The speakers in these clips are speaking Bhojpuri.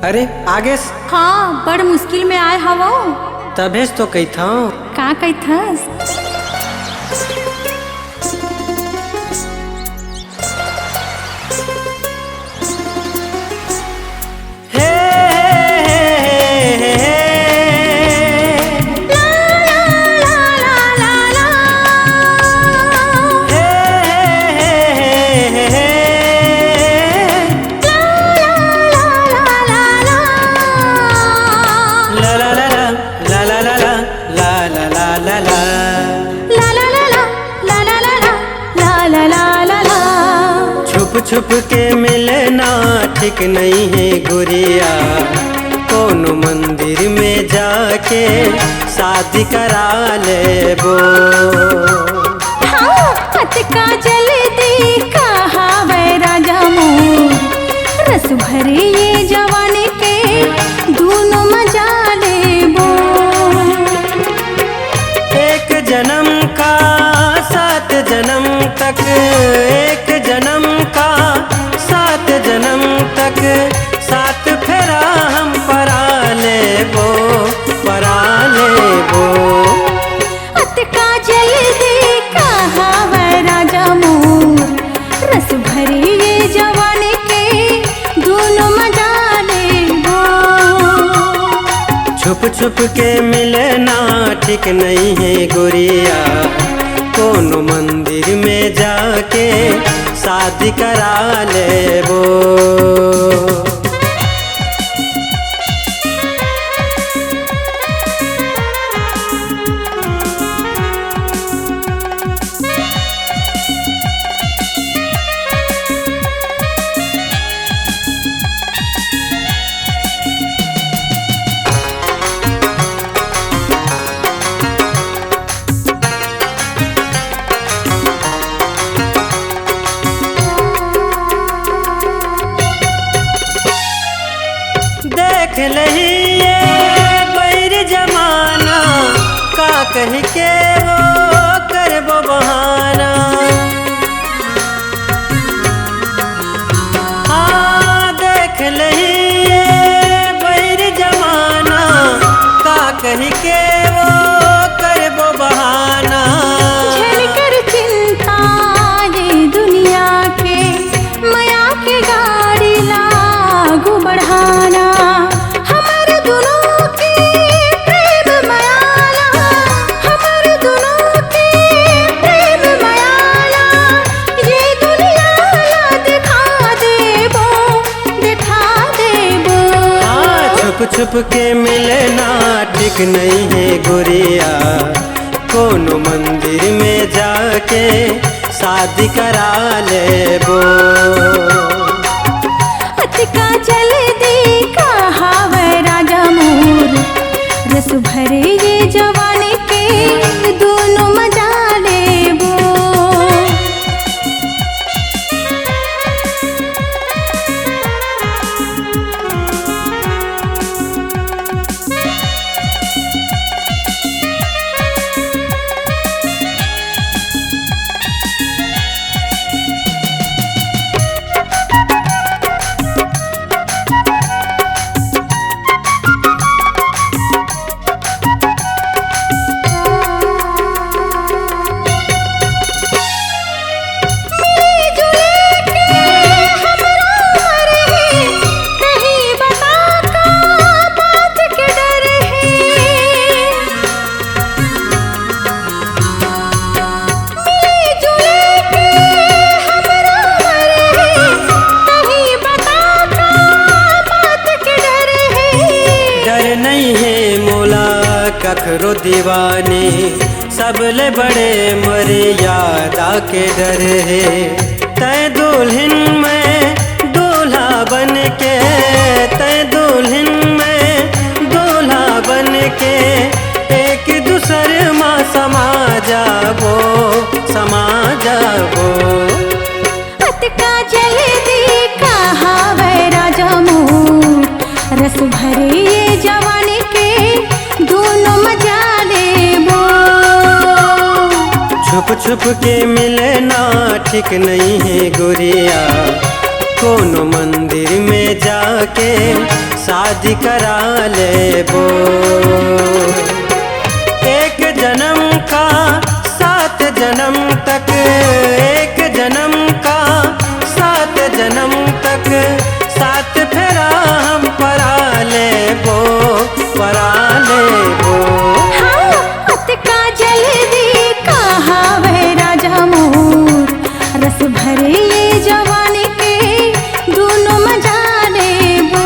अरे आगे हाँ, बड़ मुश्किल में आए हवो। तभेस तो कही था। का कही छुप के मिलना ठीक नहीं है गुरिया, कोनो मंदिर में जाके शादी करा ले वो। हाँ, का जल्दी कहा वै राजा मोर, रस भरे ये जवानी के दोनों मजा ले वो। एक जन्म का 7 जन्म तक, एक जन्म का 7 जन्म तक, 7 फेरा हम परा लेबो, परा लेबो। का जल्दी कहा वै राजा मोर, रस भरे ये जवानी के दोनों मजा लेबो। छुप छुप के मिलना ठीक नहीं है गुरिया, कोनो मंदिर में जाके शादी करा लेबो। देख लही ये बैर जमाना, का कह के वो करबो बहाना। हाँ, देख लही ये बैर जमाना, का कह के वो करबो बहाना। झलकर चिंता ये दुनिया के, माया के गाड़ी लागू बढ़ाना। छुप के मिलना ठीक नहीं है गुरिया, कोनो मंदिर में जाके शादी करा लेबो। का जल्दी कहा वै राजा मोर, रस भरे ये जवानी के दोनों मजा लेबो। कखरो दीवानी सबले बड़े मर्यादा के डर है। तय दुल्हन में दूल्हा बन के, तय दुल्हन में दूल्हा बन के, एक दूसर माँ समा जाबो, समा जाबो। का जल्दी कहा वै राजा मोर, रस भरे ये जवानी के दोनों मजा लेबो। छुप छुप के मिलना ठीक नहीं है गुरिया, कोनो मंदिर में जाके शादी करा लेबो। एक जन्म का 7 जन्म तक, एक जन्म का 7 जन्म तक साथ फेरा हम परा लेबो, परा लेबो। हाँ, अतका जल्दी कहाँ वह राजा मोर, रस भरे ये जवानी के दोनों मजा लेबो।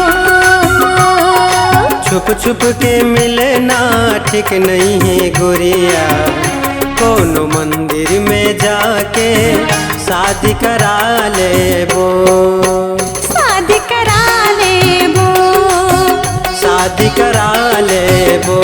छुप छुप के मिलना ठीक नहीं है गोरिया, कोनो मंदिर में जाके शादी करा लेबो, शादी करा लेबो, शादी करा लेबो।